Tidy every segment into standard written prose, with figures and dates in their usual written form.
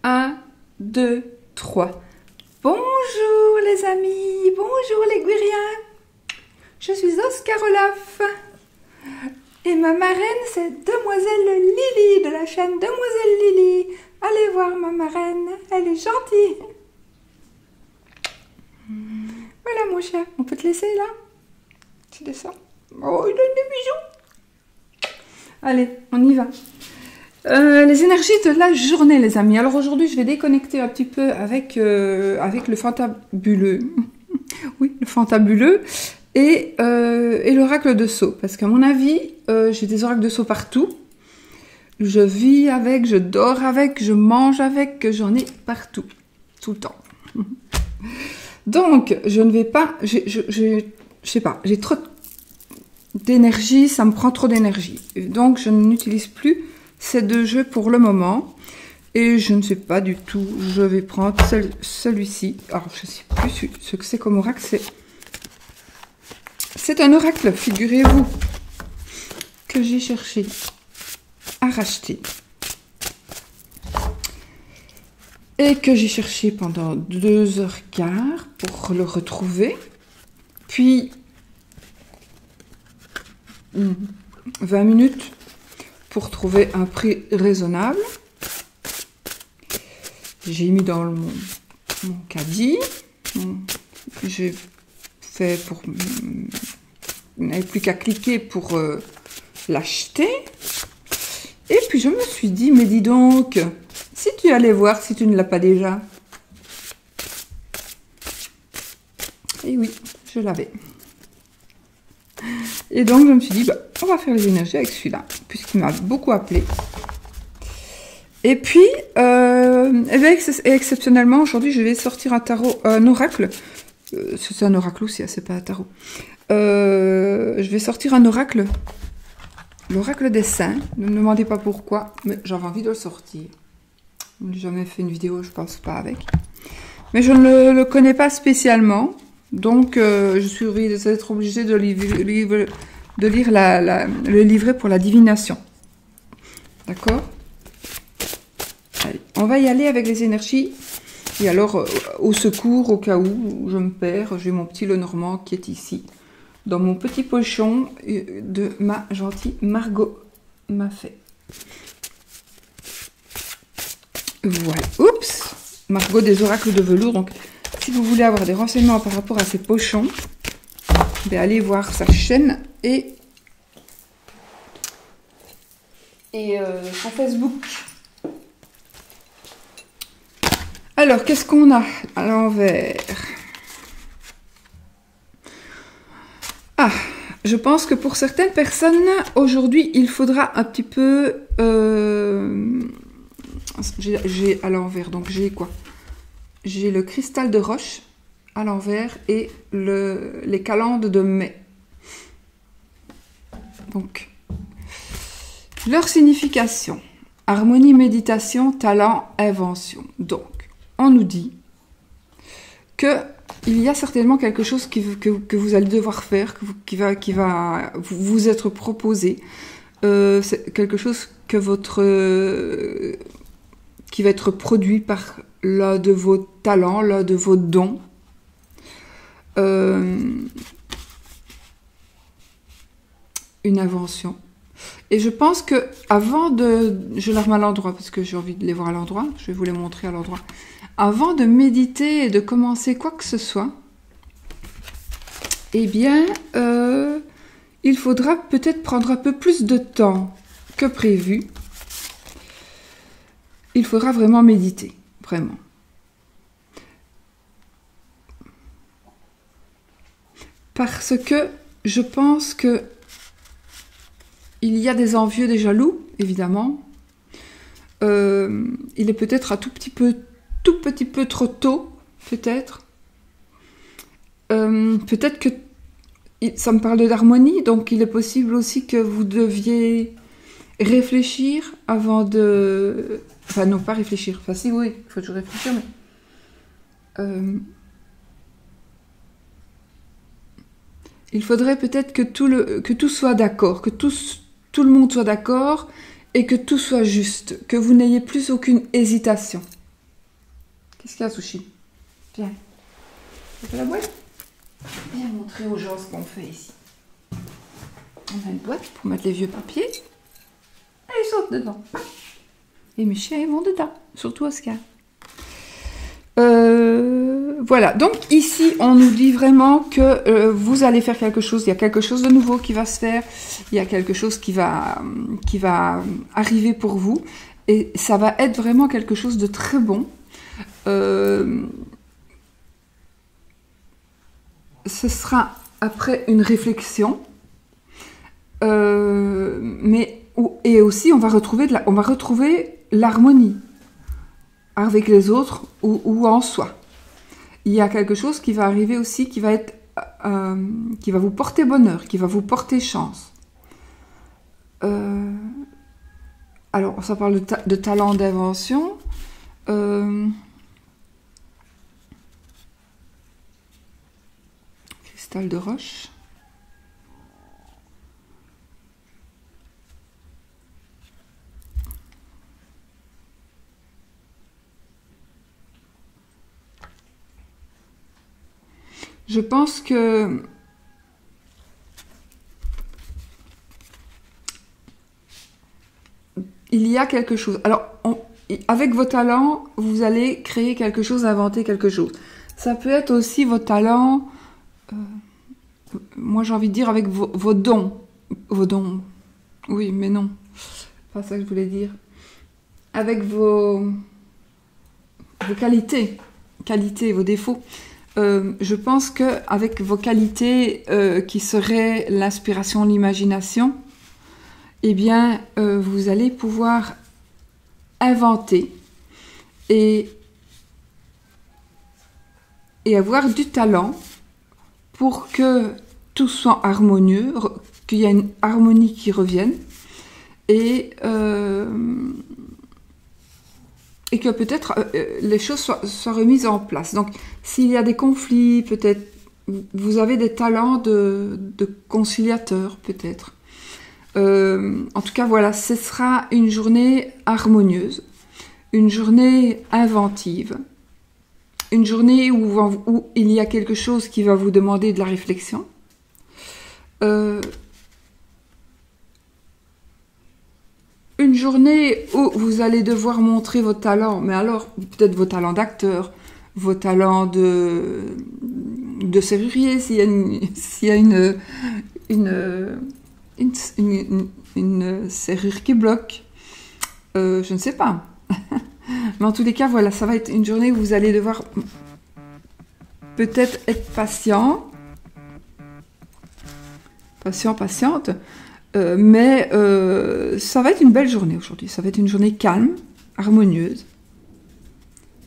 1, 2, 3. Bonjour les amis, bonjour les guériens. Je suis Oscar Olaf. Et ma marraine, c'est Demoiselle Lily de la chaîne Demoiselle Lily. Allez voir ma marraine, elle est gentille. Voilà mon chat, on peut te laisser là? Tu descends? Oh, il donne des bisous. Allez, on y va. Les énergies de la journée, les amis. Alors aujourd'hui, je vais déconnecter un petit peu avec le fantabuleux. Oui, le fantabuleux. Et l'oracle de Sceaux. Parce qu'à mon avis, j'ai des oracles de Sceaux partout. Je vis avec, je dors avec, je mange avec, j'en ai partout. Tout le temps. Donc, je ne vais pas... Je sais pas, j'ai trop d'énergie, ça me prend trop d'énergie. Donc, je n'utilise plus ces deux jeux pour le moment. Et je ne sais pas du tout, je vais prendre celui-ci. Alors, je ne sais plus ce que c'est comme oracle, c'est un oracle, figurez-vous, que j'ai cherché à racheter. Et que j'ai cherché pendant 2h15 pour le retrouver. Puis 20 minutes pour trouver un prix raisonnable. J'ai mis dans mon caddie. J'ai fait pour... Vous n'avez plus qu'à cliquer pour l'acheter. Et puis je me suis dit, mais dis donc, si tu allais voir si tu ne l'as pas déjà. Et oui, je l'avais. Et donc je me suis dit, bah, on va faire les énergies avec celui-là, puisqu'il m'a beaucoup appelé. Et puis, exceptionnellement, aujourd'hui, je vais sortir un tarot, un oracle. C'est un oracle aussi, c'est pas un tarot. Je vais sortir un oracle. L'oracle des saints. Ne me demandez pas pourquoi, mais j'avais envie de le sortir. Je n'ai jamais fait une vidéo, je pense pas avec. Mais je ne le connais pas spécialement. Donc, je suis d'être obligée de lire le livret pour la divination. D'accord? Allez, on va y aller avec les énergies. Et alors, au secours, au cas où je me perds, j'ai mon petit Lenormand qui est ici, dans mon petit pochon de ma gentille Margot m'a fait. Voilà. Oups! Margot des oracles de velours. Donc, si vous voulez avoir des renseignements par rapport à ces pochons, ben allez voir sa chaîne et son Facebook. Alors, qu'est-ce qu'on a à l'envers? Ah, je pense que pour certaines personnes, aujourd'hui, il faudra un petit peu... j'ai à l'envers, donc j'ai quoi? J'ai le cristal de roche à l'envers et les calendes de mai. Donc, leur signification. Harmonie, méditation, talent, invention. Donc, on nous dit que il y a certainement quelque chose que vous allez devoir faire, qui va vous être proposé. C'est quelque chose que qui va être produit par l'un de vos talents, l'un de vos dons. Une invention. Et je pense que avant de... Je la remets à l'endroit parce que j'ai envie de les voir à l'endroit. Je vais vous les montrer à l'endroit. Avant de méditer et de commencer quoi que ce soit, eh bien, il faudra peut-être prendre un peu plus de temps que prévu. Il faudra vraiment méditer, vraiment. Parce que je pense que il y a des envieux, des jaloux, évidemment. Il est peut-être un tout petit peu trop tôt, peut-être. Peut-être que ça me parle d'harmonie, donc il est possible aussi que vous deviez réfléchir avant de... Enfin, non, pas réfléchir. Enfin, si, oui, il faut toujours réfléchir, mais... il faudrait peut-être que tout soit d'accord, que tout le monde soit d'accord et que tout soit juste, que vous n'ayez plus aucune hésitation. Qu'est-ce qu'il y a, Sushi? Viens. Tu fais la boîte? Viens montrer aux gens ce qu'on fait ici. On a une boîte pour mettre les vieux papiers. Et ils sautent dedans. Et mes chiens, ils vont dedans. Surtout Oscar. Voilà. Donc ici, on nous dit vraiment que vous allez faire quelque chose. Il y a quelque chose de nouveau qui va se faire. Il y a quelque chose qui va arriver pour vous. Et ça va être vraiment quelque chose de très bon. Ce sera après une réflexion. Et aussi, on va retrouver l'harmonie avec les autres ou en soi. Il y a quelque chose qui va arriver aussi qui va être, qui va vous porter bonheur, qui va vous porter chance. Alors, ça parle de talent d'invention. Cristal de roche. Je pense que il y a quelque chose. Alors, avec vos talents, vous allez créer quelque chose, inventer quelque chose. Ça peut être aussi vos talents, moi j'ai envie de dire avec vos dons. Vos dons. Oui, mais non. Pas ça que je voulais dire. Avec vos qualités, vos défauts. Je pense qu'avec vos qualités qui seraient l'inspiration, l'imagination, eh bien, vous allez pouvoir inventer et avoir du talent pour que tout soit harmonieux, qu'il y ait une harmonie qui revienne et que peut-être les choses soient remises en place. Donc, s'il y a des conflits, peut-être vous avez des talents de conciliateur, peut-être. En tout cas, voilà, ce sera une journée harmonieuse, une journée inventive, une journée où il y a quelque chose qui va vous demander de la réflexion. Une journée où vous allez devoir montrer vos talents, mais alors peut-être vos talents d'acteur, vos talents de serrurier, s'il y a une serrure qui bloque, je ne sais pas. Mais en tous les cas, voilà, ça va être une journée où vous allez devoir peut-être être patiente, mais ça va être une belle journée aujourd'hui. Ça va être une journée calme, harmonieuse.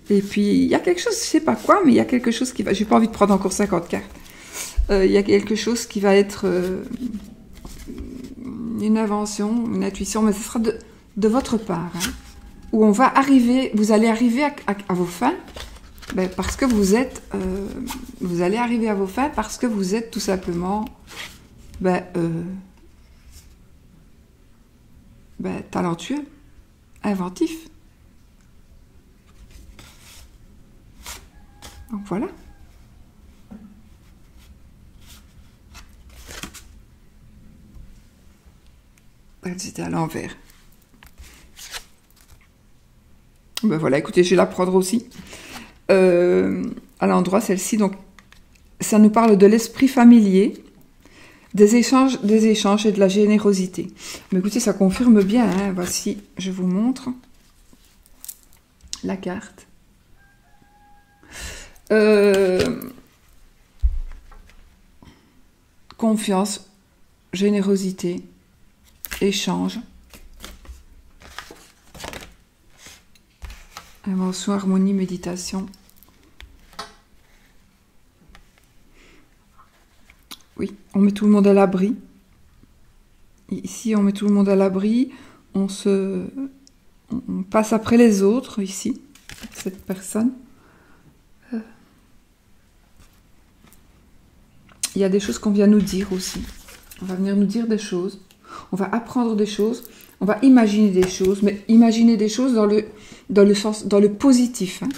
Et puis, il y a quelque chose, je ne sais pas quoi, mais il y a quelque chose qui va... J'ai pas envie de prendre encore 50 cartes. Il y a quelque chose qui va être une invention, une intuition, mais ce sera de votre part. Hein, où on va arriver, vous allez arriver à vos fins, parce que vous êtes... vous allez arriver à vos fins parce que vous êtes tout simplement... talentueux, inventif. Donc voilà. C'était à l'envers. Voilà, écoutez, je vais la prendre aussi. À l'endroit, celle-ci, donc, ça nous parle de l'esprit familier. Des échanges et de la générosité. Mais écoutez, ça confirme bien. Hein. Voici, je vous montre la carte. Confiance, générosité, échange, invention, harmonie, méditation. Oui, on met tout le monde à l'abri. Ici, on met tout le monde à l'abri. On passe après les autres, ici, cette personne. Il y a des choses qu'on vient nous dire aussi. On va venir nous dire des choses. On va apprendre des choses. On va imaginer des choses. Mais imaginer des choses dans le sens, dans le positif. Hein.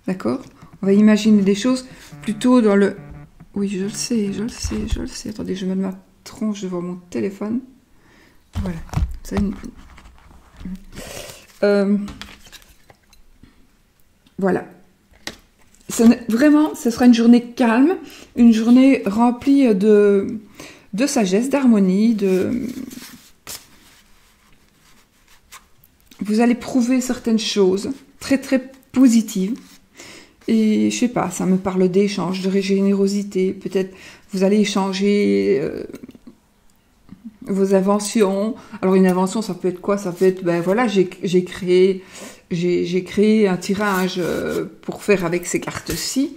D'accord? On va imaginer des choses plutôt dans le... Oui, je le sais, je le sais, je le sais. Attendez, je vais mettre ma tronche devant mon téléphone. Voilà. Ça, voilà. Vraiment, ce sera une journée calme, une journée remplie de sagesse, d'harmonie, Vous allez prouver certaines choses très très positives. Et je sais pas, ça me parle d'échange, de générosité. Peut-être vous allez échanger vos inventions. Alors une invention, ça peut être quoi? Ça peut être, ben voilà, j'ai créé un tirage pour faire avec ces cartes-ci.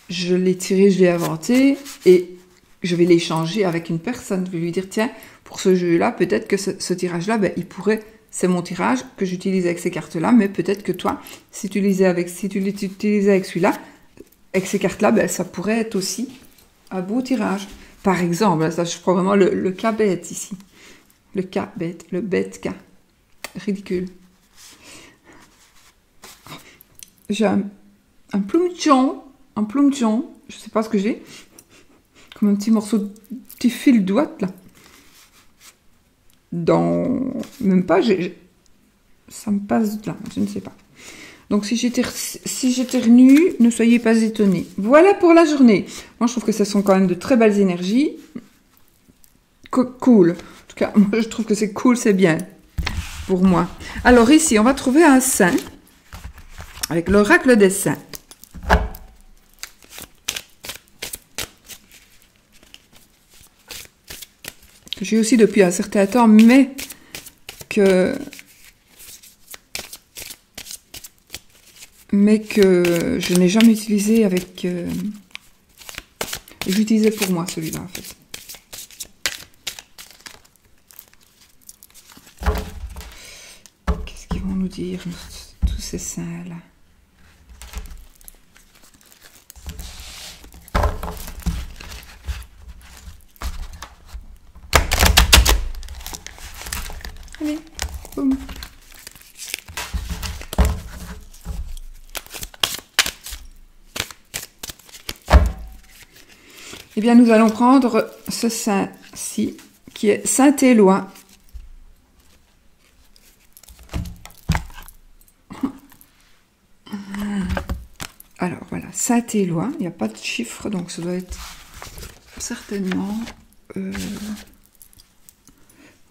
Je l'ai tiré, je l'ai inventé et je vais l'échanger avec une personne. Je vais lui dire, tiens, pour ce jeu-là, peut-être que ce tirage-là, ben, il pourrait... C'est mon tirage que j'utilise avec ces cartes-là, mais peut-être que toi, si tu l'utilisais avec celui-là, avec ces cartes-là, ben, ça pourrait être aussi un beau tirage. Par exemple, ça, je prends vraiment le cas bête ici. Le cas bête, le bête cas. Ridicule. J'ai un plumjon, je sais pas ce que j'ai, comme un petit morceau, petit fil d'ouate là. Même pas, ça me passe là, je ne sais pas. Donc si j'éternue, ne soyez pas étonnés. Voilà pour la journée. Moi je trouve que ce sont quand même de très belles énergies. Cool. En tout cas, moi je trouve que c'est cool, c'est bien pour moi. Alors ici, on va trouver un saint avec l'oracle des saints. J'ai aussi depuis un certain temps, mais que je n'ai jamais utilisé avec... J'utilisais pour moi celui-là en fait. Qu'est-ce qu'ils vont nous dire, tous ces saints-là? Allez, boum. Eh bien, nous allons prendre ce saint-ci, qui est Saint-Éloi. Alors, voilà, Saint-Éloi. Il n'y a pas de chiffre, donc ça doit être certainement...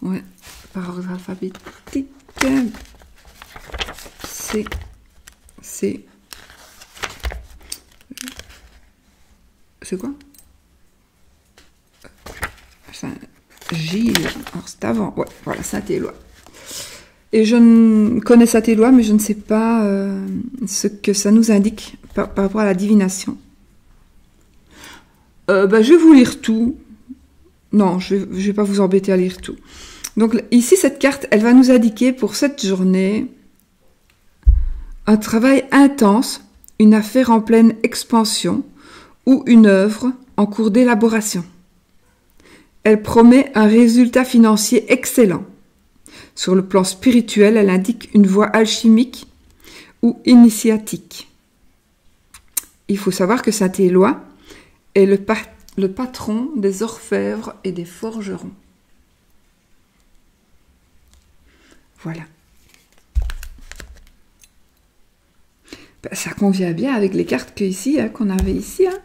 ouais, par ordre alphabétique. C'est quoi? Saint-Gilles. Alors, c'est avant. Ouais, voilà, Saint-Éloi. Et je connais Saint-Éloi, mais je ne sais pas ce que ça nous indique par rapport à la divination. Je vais vous lire tout. Non, je vais pas vous embêter à lire tout. Donc ici, cette carte, elle va nous indiquer pour cette journée un travail intense, une affaire en pleine expansion ou une œuvre en cours d'élaboration. Elle promet un résultat financier excellent. Sur le plan spirituel, elle indique une voie alchimique ou initiatique. Il faut savoir que Saint-Éloi est le patron des orfèvres et des forgerons. Voilà. Ben, ça convient bien avec les cartes qu'on avait ici. Hein.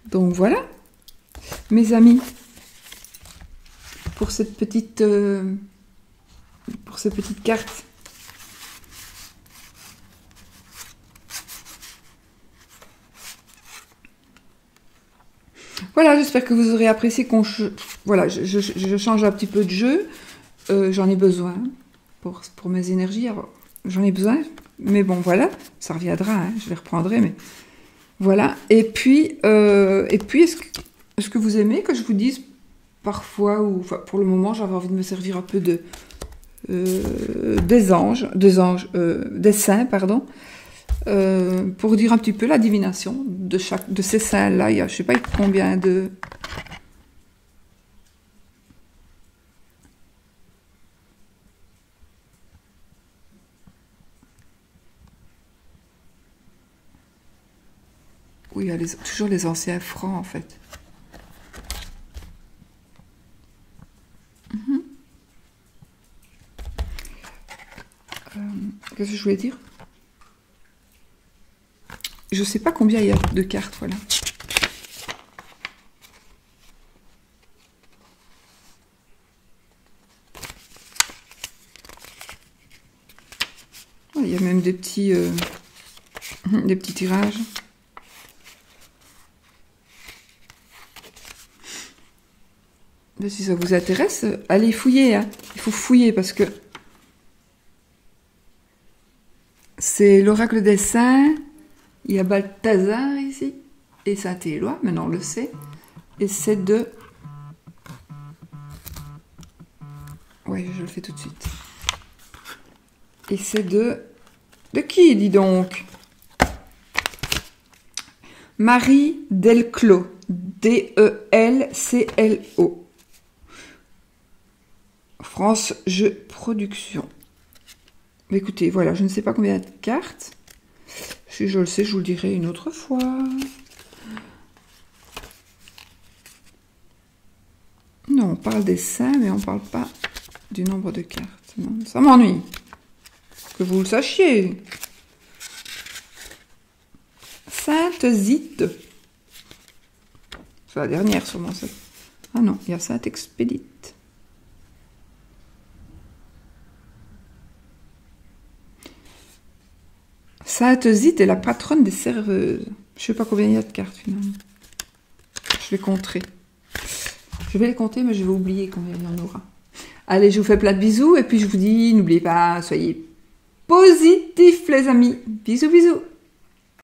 Donc voilà, mes amis, pour cette petite, pour ces petites cartes. Voilà, j'espère que vous aurez apprécié voilà, je change un petit peu de jeu. J'en ai besoin pour mes énergies. J'en ai besoin, mais bon, voilà, ça reviendra. Hein, je les reprendrai, mais voilà. Et puis, est-ce que vous aimez que je vous dise parfois, ou enfin, pour le moment, j'avais envie de me servir un peu des saints, pardon. Pour dire un petit peu la divination de ces saints-là. Il y a, je sais pas combien de... Oui, il y a toujours les anciens francs, en fait. Qu'est-ce que je voulais dire? Je sais pas combien il y a de cartes, voilà. Il y a même des petits tirages. Mais si ça vous intéresse, allez fouiller. Hein. Il faut fouiller parce que c'est l'oracle des saints. Il y a Balthazar ici et Saint-Éloi, maintenant on le sait. Et c'est de... Oui, je le fais tout de suite. Et c'est de... De qui, dis donc? Marie Delclos. D-E-L-C-L-O. France Jeux Production. Mais écoutez, voilà, je ne sais pas combien de cartes. Si je le sais, je vous le dirai une autre fois. Non, on parle des saints, mais on ne parle pas du nombre de cartes. Non, ça m'ennuie. Que vous le sachiez. Sainte Zite. C'est la dernière, sûrement, ça. Ah non, il y a Sainte Expédite. Sainte Zite est la patronne des serveuses. Je ne sais pas combien il y a de cartes, finalement. Je les compterai. Je vais les compter, mais je vais oublier combien il y en aura. Allez, je vous fais plein de bisous, et puis je vous dis, n'oubliez pas, soyez positifs, les amis. Bisous, bisous.